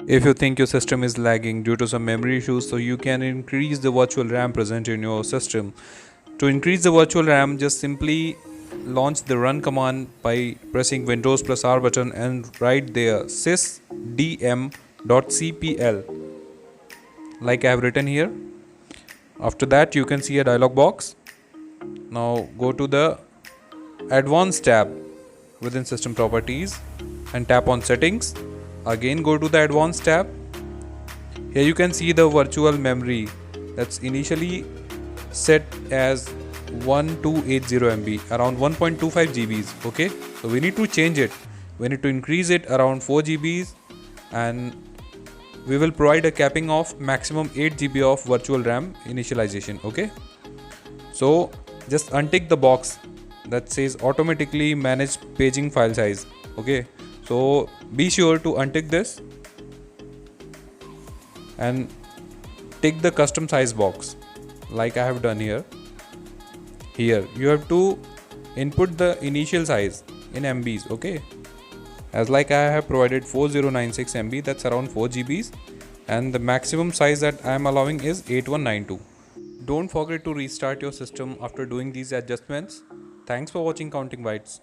If you think your system is lagging due to some memory issues, so you can increase the virtual RAM present in your system. To increase the virtual RAM, just simply launch the run command by pressing Windows plus R button and write there sysdm.cpl like I have written here. After that, you can see a dialog box. Now go to the Advanced tab within System Properties and tap on Settings. Again go to the Advanced tab. Here you can see the virtual memory that's initially set as 1280 MB, around 1.25 GBs. Okay, so we need to change it. We need to increase it around 4 GBs, and we will provide a capping of maximum 8 GB of virtual RAM initialization. Okay, so just untick the box that says automatically manage paging file size. Okay, so be sure to untick this and tick the custom size box like I have done here. Here you have to input the initial size in MBs. Okay, as like I have provided 4096 MB, that's around 4 GBs, and the maximum size that I am allowing is 8192. Don't forget to restart your system after doing these adjustments. Thanks for watching Counting Bytes.